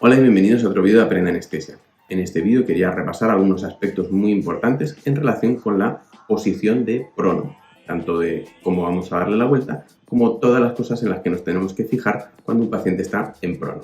Hola y bienvenidos a otro vídeo de Aprende Anestesia. En este vídeo quería repasar algunos aspectos muy importantes en relación con la posición de prono, tanto de cómo vamos a darle la vuelta, como todas las cosas en las que nos tenemos que fijar cuando un paciente está en prono.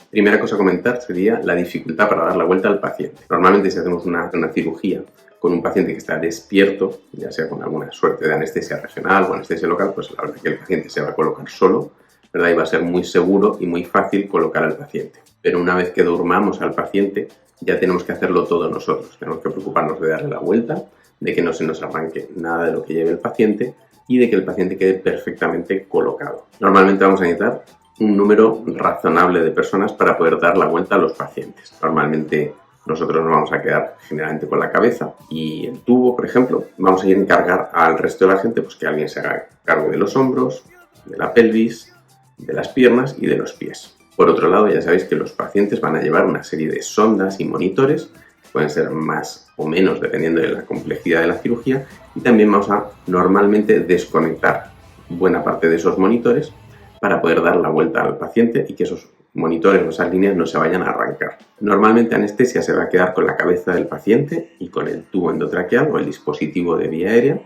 Primera cosa a comentar sería la dificultad para dar la vuelta al paciente. Normalmente si hacemos una cirugía con un paciente que está despierto, ya sea con alguna suerte de anestesia regional o anestesia local, pues la verdad es que el paciente se va a colocar solo, ¿verdad? Y va a ser muy seguro y muy fácil colocar al paciente. Pero una vez que durmamos al paciente, ya tenemos que hacerlo todo nosotros. Tenemos que preocuparnos de darle la vuelta, de que no se nos arranque nada de lo que lleve el paciente y de que el paciente quede perfectamente colocado. Normalmente vamos a necesitar un número razonable de personas para poder dar la vuelta a los pacientes. Normalmente nosotros nos vamos a quedar generalmente con la cabeza y el tubo, por ejemplo. Vamos a encargar al resto de la gente pues que alguien se haga cargo de los hombros, de la pelvis, de las piernas y de los pies. Por otro lado, ya sabéis que los pacientes van a llevar una serie de sondas y monitores, pueden ser más o menos dependiendo de la complejidad de la cirugía, y también vamos a normalmente desconectar buena parte de esos monitores para poder dar la vuelta al paciente y que esos monitores o esas líneas no se vayan a arrancar. Normalmente anestesia se va a quedar con la cabeza del paciente y con el tubo endotraqueal o el dispositivo de vía aérea,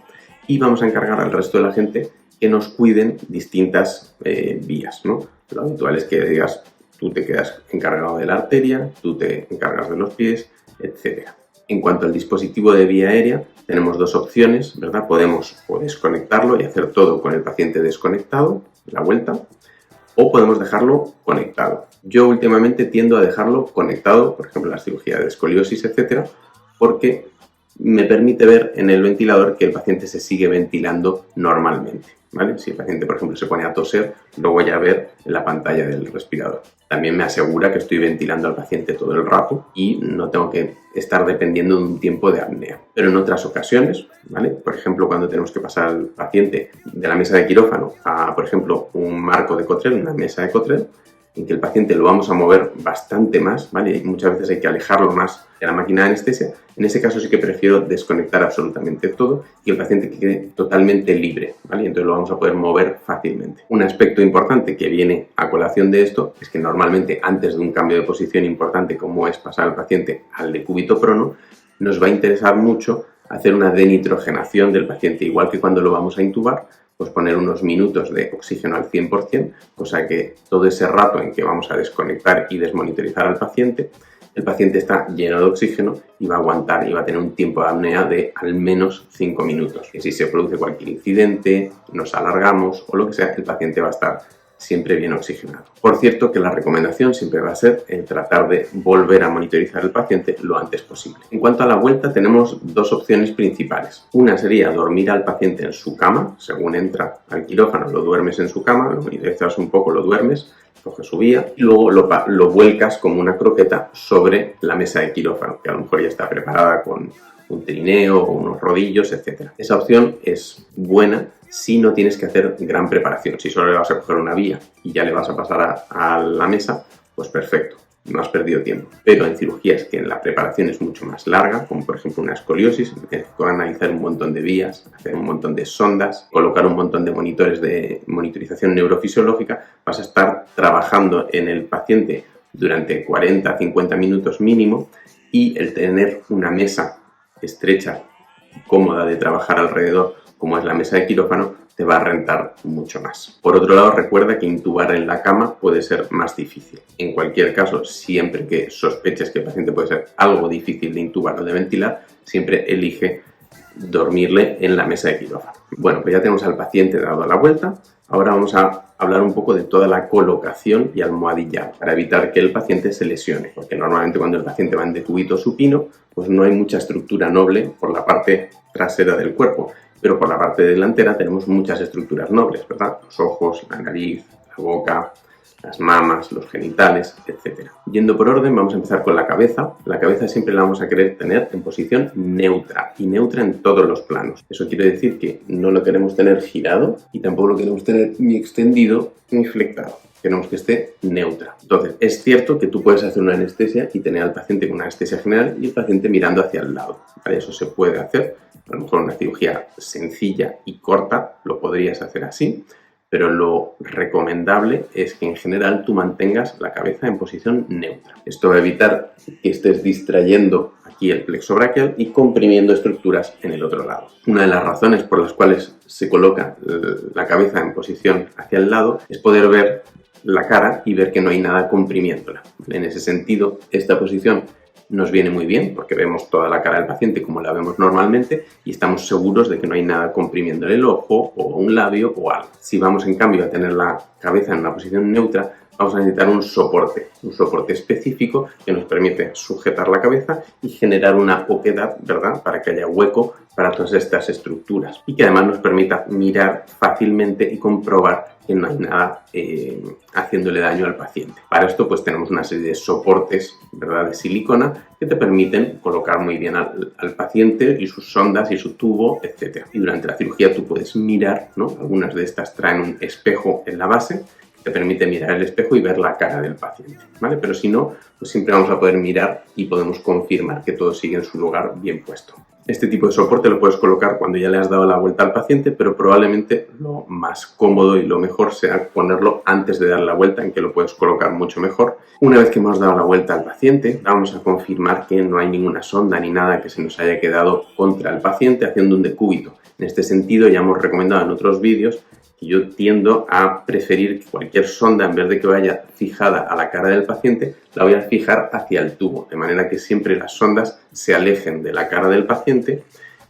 y vamos a encargar al resto de la gente que nos cuiden distintas vías, ¿no? Lo habitual es que digas, tú te quedas encargado de la arteria, tú te encargas de los pies, etc. En cuanto al dispositivo de vía aérea, tenemos dos opciones, ¿verdad? Podemos o desconectarlo y hacer todo con el paciente desconectado, la vuelta, o podemos dejarlo conectado. Yo últimamente tiendo a dejarlo conectado, por ejemplo, en la cirugía de escoliosis, etc., porque me permite ver en el ventilador que el paciente se sigue ventilando normalmente, ¿vale? Si el paciente, por ejemplo, se pone a toser, lo voy a ver en la pantalla del respirador. También me asegura que estoy ventilando al paciente todo el rato y no tengo que estar dependiendo de un tiempo de apnea. Pero en otras ocasiones, ¿vale? Por ejemplo, cuando tenemos que pasar al paciente de la mesa de quirófano a, por ejemplo, un marco de Cottrell, una mesa de Cottrell, en que el paciente lo vamos a mover bastante más, ¿vale? Y muchas veces hay que alejarlo más de la máquina de anestesia. En ese caso sí que prefiero desconectar absolutamente todo y el paciente quede totalmente libre, ¿vale? Entonces lo vamos a poder mover fácilmente. Un aspecto importante que viene a colación de esto es que normalmente antes de un cambio de posición importante como es pasar al paciente al decúbito prono, nos va a interesar mucho hacer una denitrogenación del paciente, igual que cuando lo vamos a intubar, pues poner unos minutos de oxígeno al 100%, cosa que todo ese rato en que vamos a desconectar y desmonitorizar al paciente, el paciente está lleno de oxígeno y va a aguantar y va a tener un tiempo de apnea de al menos 5 minutos. Y si se produce cualquier incidente, nos alargamos o lo que sea, el paciente va a estar siempre bien oxigenado. Por cierto, que la recomendación siempre va a ser tratar de volver a monitorizar al paciente lo antes posible. En cuanto a la vuelta, tenemos dos opciones principales. Una sería dormir al paciente en su cama. Según entra al quirófano, lo duermes en su cama, lo monitorizas un poco, lo duermes, coges su vía y luego lo vuelcas como una croqueta sobre la mesa de quirófano, que a lo mejor ya está preparada con un trineo o unos rodillos, etc. Esa opción es buena si no tienes que hacer gran preparación. Si solo le vas a coger una vía y ya le vas a pasar a la mesa, pues perfecto, no has perdido tiempo. Pero en cirugías que la preparación es mucho más larga, como por ejemplo una escoliosis, en que tienes que analizar un montón de vías, hacer un montón de sondas, colocar un montón de monitores de monitorización neurofisiológica, vas a estar trabajando en el paciente durante 40-50 minutos mínimo, y el tener una mesa estrecha y cómoda de trabajar alrededor, como es la mesa de quirófano, te va a rentar mucho más. Por otro lado, recuerda que intubar en la cama puede ser más difícil. En cualquier caso, siempre que sospeches que el paciente puede ser algo difícil de intubar o de ventilar, siempre elige dormirle en la mesa de quirófano. Bueno, pues ya tenemos al paciente dado la vuelta. Ahora vamos a hablar un poco de toda la colocación y almohadillado para evitar que el paciente se lesione, porque normalmente cuando el paciente va en decúbito supino, pues no hay mucha estructura noble por la parte trasera del cuerpo, pero por la parte delantera tenemos muchas estructuras nobles, ¿verdad? Los ojos, la nariz, la boca, las mamas, los genitales, etc. Yendo por orden, vamos a empezar con la cabeza. La cabeza siempre la vamos a querer tener en posición neutra, y neutra en todos los planos. Eso quiere decir que no lo queremos tener girado y tampoco lo queremos tener ni extendido ni flectado. Queremos que esté neutra. Entonces, es cierto que tú puedes hacer una anestesia y tener al paciente con una anestesia general y el paciente mirando hacia el lado, ¿vale? Eso se puede hacer. A lo mejor una cirugía sencilla y corta lo podrías hacer así, pero lo recomendable es que en general tú mantengas la cabeza en posición neutra. Esto va a evitar que estés distrayendo aquí el plexo braquial y comprimiendo estructuras en el otro lado. Una de las razones por las cuales se coloca la cabeza en posición hacia el lado es poder ver la cara y ver que no hay nada comprimiéndola. En ese sentido, esta posición nos viene muy bien porque vemos toda la cara del paciente como la vemos normalmente y estamos seguros de que no hay nada comprimiendo el ojo o un labio o algo. Si vamos en cambio a tener la cabeza en una posición neutra, vamos a necesitar un soporte específico que nos permite sujetar la cabeza y generar una oquedad, ¿verdad?, para que haya hueco para todas estas estructuras y que además nos permita mirar fácilmente y comprobar que no hay nada haciéndole daño al paciente. Para esto pues tenemos una serie de soportes, ¿verdad?, de silicona que te permiten colocar muy bien al paciente y sus sondas y su tubo, etc. Y durante la cirugía tú puedes mirar, ¿no? Algunas de estas traen un espejo en la base que te permite mirar el espejo y ver la cara del paciente, ¿vale? Pero si no, pues siempre vamos a poder mirar y podemos confirmar que todo sigue en su lugar bien puesto. Este tipo de soporte lo puedes colocar cuando ya le has dado la vuelta al paciente, pero probablemente lo más cómodo y lo mejor sea ponerlo antes de dar la vuelta, en que lo puedes colocar mucho mejor. Una vez que hemos dado la vuelta al paciente, vamos a confirmar que no hay ninguna sonda ni nada que se nos haya quedado contra el paciente haciendo un decúbito. En este sentido, ya hemos recomendado en otros vídeos que yo tiendo a preferir que cualquier sonda, en vez de que vaya fijada a la cara del paciente, la voy a fijar hacia el tubo, de manera que siempre las sondas se alejen de la cara del paciente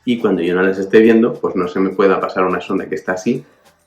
y cuando yo no las esté viendo, pues no se me pueda pasar una sonda que está así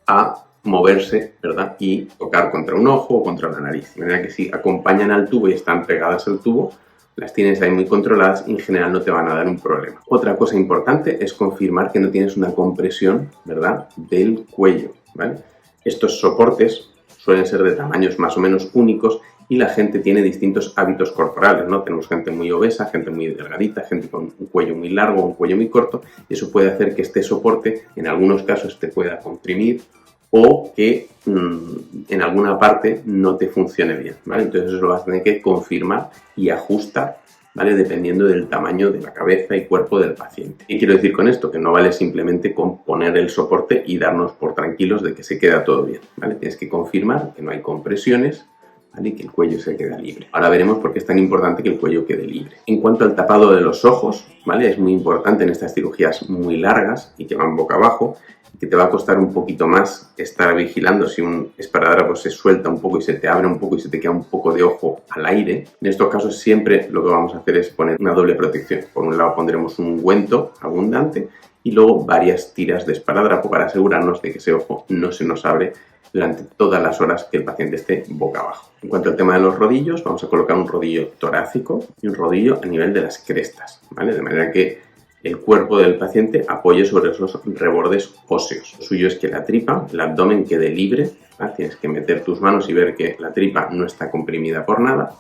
a moverse, ¿verdad?, y tocar contra un ojo o contra la nariz. De manera que si acompañan al tubo y están pegadas al tubo, las tienes ahí muy controladas y en general no te van a dar un problema. Otra cosa importante es confirmar que no tienes una compresión, ¿verdad?, del cuello, ¿vale? Estos soportes suelen ser de tamaños más o menos únicos y la gente tiene distintos hábitos corporales, ¿no? Tenemos gente muy obesa, gente muy delgadita, gente con un cuello muy largo, un cuello muy corto, y eso puede hacer que este soporte en algunos casos te pueda comprimir o que en alguna parte no te funcione bien, ¿vale? Entonces eso lo vas a tener que confirmar y ajustar, ¿vale?, dependiendo del tamaño de la cabeza y cuerpo del paciente. ¿Qué quiero decir con esto? Que no vale simplemente con poner el soporte y darnos por tranquilos de que se queda todo bien, ¿vale? Tienes que confirmar que no hay compresiones, ¿vale?, y que el cuello se queda libre. Ahora veremos por qué es tan importante que el cuello quede libre. En cuanto al tapado de los ojos, ¿vale?, es muy importante en estas cirugías muy largas y que van boca abajo, que te va a costar un poquito más estar vigilando si un esparadrapo se suelta un poco y se te abre un poco y se te queda un poco de ojo al aire. En estos casos siempre lo que vamos a hacer es poner una doble protección. Por un lado pondremos un ungüento abundante y luego varias tiras de esparadrapo para asegurarnos de que ese ojo no se nos abre durante todas las horas que el paciente esté boca abajo. En cuanto al tema de los rodillos, vamos a colocar un rodillo torácico y un rodillo a nivel de las crestas, ¿vale?, de manera que el cuerpo del paciente apoye sobre esos rebordes óseos. Lo suyo es que la tripa, el abdomen quede libre, ¿vale? Tienes que meter tus manos y ver que la tripa no está comprimida por nada,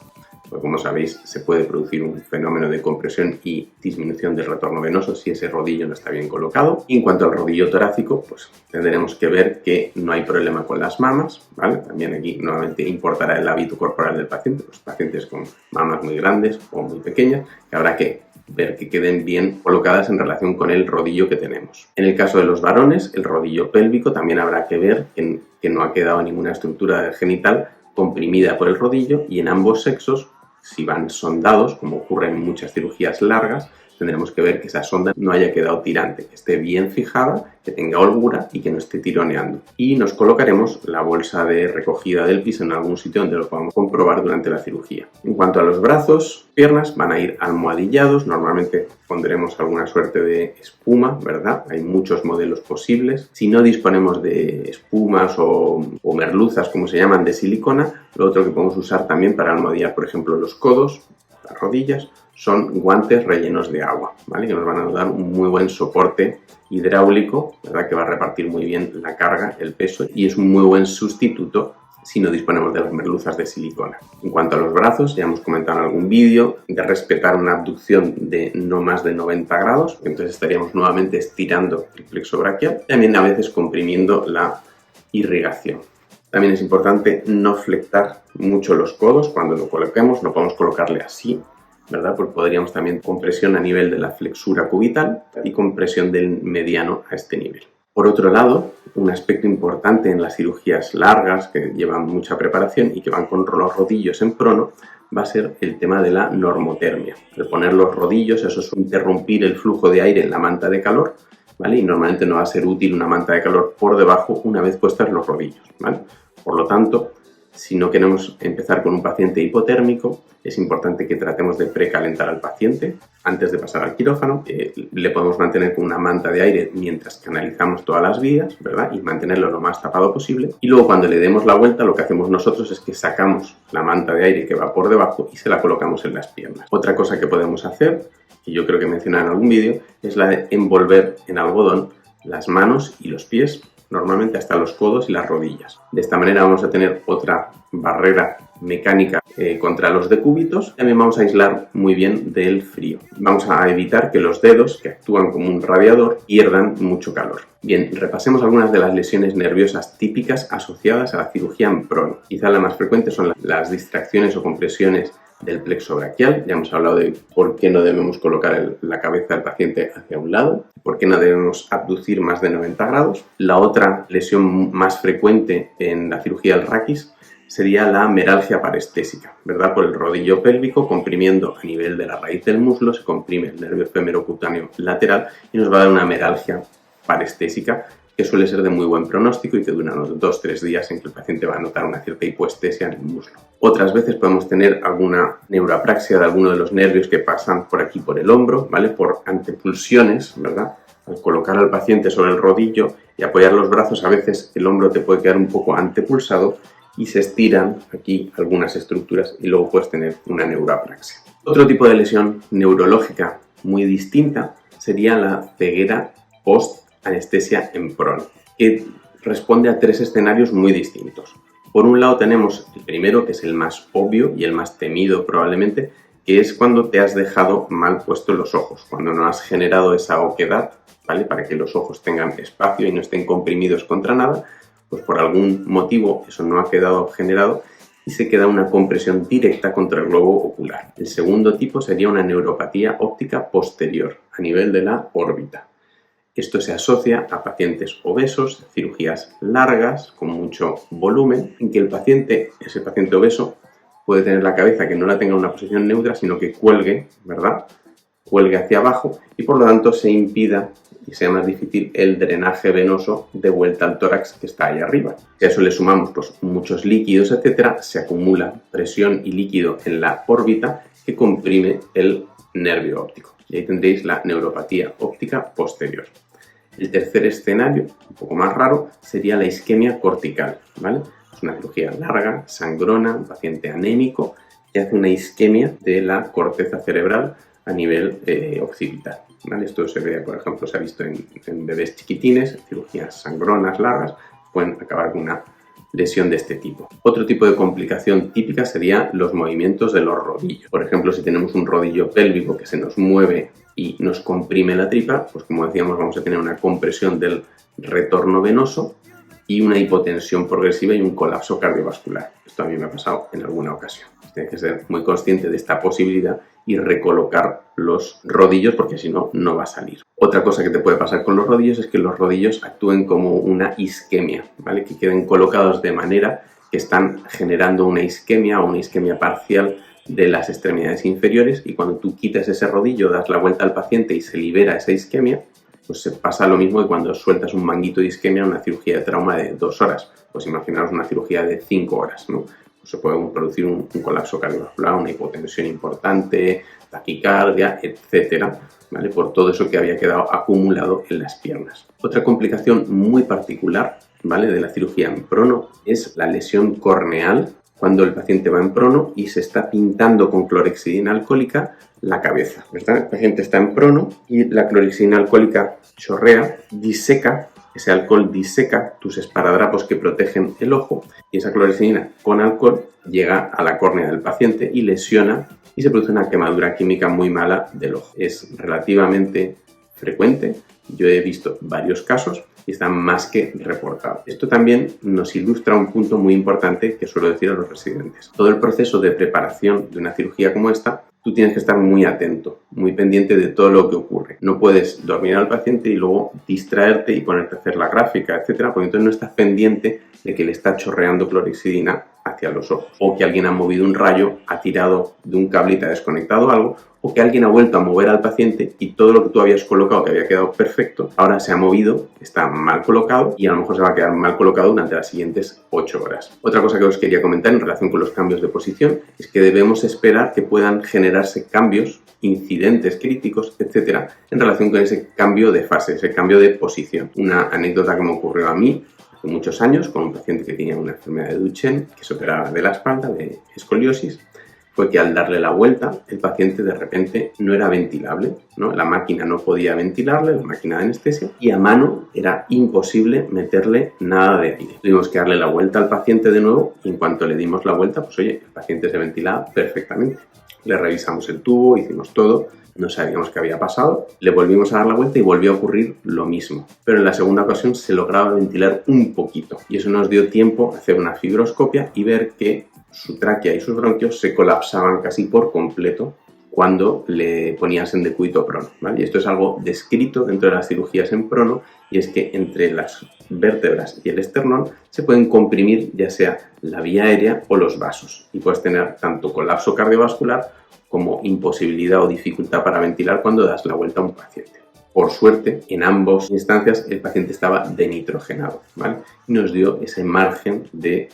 porque como sabéis se puede producir un fenómeno de compresión y disminución del retorno venoso si ese rodillo no está bien colocado. Y en cuanto al rodillo torácico, pues tendremos que ver que no hay problema con las mamas, ¿vale? También aquí nuevamente importará el hábito corporal del paciente, los pacientes con mamas muy grandes o muy pequeñas, que habrá que ver que queden bien colocadas en relación con el rodillo que tenemos. En el caso de los varones, el rodillo pélvico también habrá que ver que no ha quedado ninguna estructura genital comprimida por el rodillo y en ambos sexos, si van sondados, como ocurre en muchas cirugías largas, tendremos que ver que esa sonda no haya quedado tirante, que esté bien fijada, que tenga holgura y que no esté tironeando. Y nos colocaremos la bolsa de recogida del piso en algún sitio donde lo podamos comprobar durante la cirugía. En cuanto a los brazos, piernas, van a ir almohadillados. Normalmente pondremos alguna suerte de espuma, ¿verdad? Hay muchos modelos posibles. Si no disponemos de espumas o merluzas, como se llaman, de silicona, lo otro que podemos usar también para almohadillar, por ejemplo, los codos, las rodillas, son guantes rellenos de agua, ¿vale?, que nos van a dar un muy buen soporte hidráulico, ¿verdad?, que va a repartir muy bien la carga, el peso, y es un muy buen sustituto si no disponemos de las merluzas de silicona. En cuanto a los brazos, ya hemos comentado en algún vídeo de respetar una abducción de no más de 90 grados, entonces estaríamos nuevamente estirando el plexo braquial, también a veces comprimiendo la irrigación. También es importante no flectar mucho los codos cuando lo coloquemos, no podemos colocarle así, ¿verdad?, porque podríamos también compresión a nivel de la flexura cubital y compresión del mediano a este nivel. Por otro lado, un aspecto importante en las cirugías largas que llevan mucha preparación y que van con los rodillos en prono va a ser el tema de la normotermia. El poner los rodillos, eso es interrumpir el flujo de aire en la manta de calor, ¿vale? Y normalmente no va a ser útil una manta de calor por debajo una vez puestos los rodillos, ¿vale? Por lo tanto, si no queremos empezar con un paciente hipotérmico, es importante que tratemos de precalentar al paciente antes de pasar al quirófano. Le podemos mantener con una manta de aire mientras canalizamos todas las vías, ¿verdad? Y mantenerlo lo más tapado posible. Y luego cuando le demos la vuelta, lo que hacemos nosotros es que sacamos la manta de aire que va por debajo y se la colocamos en las piernas. Otra cosa que podemos hacer, que yo creo que mencioné en algún vídeo, es la de envolver en algodón las manos y los pies, normalmente hasta los codos y las rodillas. De esta manera vamos a tener otra barrera mecánica contra los decúbitos. También vamos a aislar muy bien del frío. Vamos a evitar que los dedos, que actúan como un radiador, pierdan mucho calor. Bien, repasemos algunas de las lesiones nerviosas típicas asociadas a la cirugía en prono. Quizá las más frecuentes son las distracciones o compresiones del plexo braquial. Ya hemos hablado de por qué no debemos colocar la cabeza del paciente hacia un lado, por qué no debemos abducir más de 90 grados. La otra lesión más frecuente en la cirugía del raquis sería la meralgia parestésica, ¿verdad? Por el rodillo pélvico, comprimiendo a nivel de la raíz del muslo, se comprime el nervio femerocutáneo lateral y nos va a dar una meralgia parestésica que suele ser de muy buen pronóstico y que dura unos 2-3 días en que el paciente va a notar una cierta hipoestesia en el muslo. Otras veces podemos tener alguna neuroapraxia de alguno de los nervios que pasan por aquí por el hombro, ¿vale? Por antepulsiones, ¿verdad? Al colocar al paciente sobre el rodillo y apoyar los brazos, a veces el hombro te puede quedar un poco antepulsado y se estiran aquí algunas estructuras y luego puedes tener una neuroapraxia. Otro tipo de lesión neurológica muy distinta sería la ceguera post-anestesia en prono, que responde a 3 escenarios muy distintos. Por un lado tenemos el primero, que es el más obvio y el más temido probablemente, que es cuando te has dejado mal puestos los ojos, cuando no has generado esa oquedad, ¿vale? Para que los ojos tengan espacio y no estén comprimidos contra nada, pues por algún motivo eso no ha quedado generado y se queda una compresión directa contra el globo ocular. El segundo tipo sería una neuropatía óptica posterior, a nivel de la órbita. Esto se asocia a pacientes obesos, cirugías largas, con mucho volumen, en que ese paciente obeso, puede tener la cabeza que no la tenga en una posición neutra, sino que cuelgue, ¿verdad? Cuelgue hacia abajo y por lo tanto se impida y sea más difícil el drenaje venoso de vuelta al tórax que está ahí arriba. Si a eso le sumamos pues, muchos líquidos, etcétera, se acumula presión y líquido en la órbita que comprime el nervio óptico. Y ahí tendréis la neuropatía óptica posterior. El tercer escenario, un poco más raro, sería la isquemia cortical, ¿vale? Es una cirugía larga, sangrona, un paciente anémico que hace una isquemia de la corteza cerebral a nivel occipital, ¿vale? Esto se ve, por ejemplo, se ha visto en bebés chiquitines, cirugías sangronas largas, pueden acabar con una lesión de este tipo. Otro tipo de complicación típica sería los movimientos de los rodillos. Por ejemplo, si tenemos un rodillo pélvico que se nos mueve y nos comprime la tripa, pues como decíamos, vamos a tener una compresión del retorno venoso y una hipotensión progresiva y un colapso cardiovascular. Esto a mí me ha pasado en alguna ocasión. Tienes que ser muy consciente de esta posibilidad y recolocar los rodillos porque si no, no va a salir. Otra cosa que te puede pasar con los rodillos es que los rodillos actúen como una isquemia, ¿vale? Que queden colocados de manera que están generando una isquemia o una isquemia parcial de las extremidades inferiores y cuando tú quitas ese rodillo, das la vuelta al paciente y se libera esa isquemia, pues se pasa lo mismo que cuando sueltas un manguito de isquemia en una cirugía de trauma de 2 horas. Pues imaginaos una cirugía de 5 horas, ¿no? Se puede producir un colapso cardiovascular, una hipotensión importante, taquicardia, etcétera, ¿vale? Por todo eso que había quedado acumulado en las piernas. Otra complicación muy particular, ¿vale? De la cirugía en prono es la lesión corneal, cuando el paciente va en prono y se está pintando con clorhexidina alcohólica la cabeza, ¿verdad? El paciente está en prono y la clorhexidina alcohólica chorrea, diseca. Ese alcohol diseca tus esparadrapos que protegen el ojo y esa clorhexidina con alcohol llega a la córnea del paciente y lesiona y se produce una quemadura química muy mala del ojo. Es relativamente frecuente, yo he visto varios casos y están más que reportados. Esto también nos ilustra un punto muy importante que suelo decir a los residentes. Todo el proceso de preparación de una cirugía como esta tú tienes que estar muy atento, muy pendiente de todo lo que ocurre. No puedes dormir al paciente y luego distraerte y ponerte a hacer la gráfica, etcétera, porque entonces no estás pendiente de que le está chorreando clorexidina hacia los ojos, o que alguien ha movido un rayo, ha tirado de un cable y te ha desconectado algo, o que alguien ha vuelto a mover al paciente y todo lo que tú habías colocado, que había quedado perfecto, ahora se ha movido, está mal colocado y a lo mejor se va a quedar mal colocado durante las siguientes 8 horas. Otra cosa que os quería comentar en relación con los cambios de posición es que debemos esperar que puedan generarse cambios, incidentes críticos, etcétera, en relación con ese cambio de fase, ese cambio de posición. Una anécdota que me ocurrió a mí hace muchos años con un paciente que tenía una enfermedad de Duchenne, que se operaba de la espalda, de escoliosis, fue que al darle la vuelta, el paciente de repente no era ventilable, ¿no? La máquina no podía ventilarle, la máquina de anestesia, y a mano era imposible meterle nada de aire. Tuvimos que darle la vuelta al paciente de nuevo y en cuanto le dimos la vuelta, pues oye, el paciente se ventilaba perfectamente. Le revisamos el tubo, hicimos todo, no sabíamos qué había pasado, le volvimos a dar la vuelta y volvió a ocurrir lo mismo. Pero en la segunda ocasión se lograba ventilar un poquito y eso nos dio tiempo a hacer una fibroscopia y ver que su tráquea y sus bronquios se colapsaban casi por completo cuando le ponías en decúbito prono, ¿vale? Y esto es algo descrito dentro de las cirugías en prono, y es que entre las vértebras y el esternón se pueden comprimir ya sea la vía aérea o los vasos y puedes tener tanto colapso cardiovascular como imposibilidad o dificultad para ventilar cuando das la vuelta a un paciente. Por suerte, en ambas instancias el paciente estaba denitrogenado, ¿vale? Y nos dio ese margen de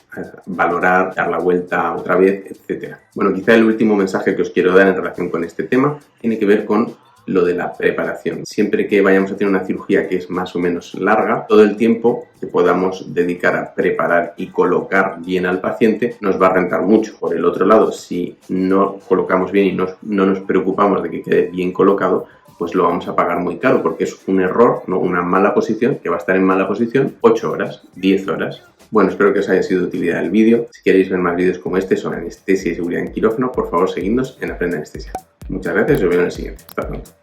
valorar, dar la vuelta otra vez, etc. Bueno, quizá el último mensaje que os quiero dar en relación con este tema tiene que ver con lo de la preparación. Siempre que vayamos a hacer una cirugía que es más o menos larga, todo el tiempo que podamos dedicar a preparar y colocar bien al paciente nos va a rentar mucho. Por el otro lado, si no colocamos bien y no nos preocupamos de que quede bien colocado, pues lo vamos a pagar muy caro porque es un error, ¿no? Una mala posición que va a estar en mala posición 8 horas, 10 horas. Bueno, espero que os haya sido de utilidad el vídeo. Si queréis ver más vídeos como este sobre anestesia y seguridad en quirófano, por favor seguidnos en Aprende Anestesia. Muchas gracias y os veo en el siguiente. Hasta pronto.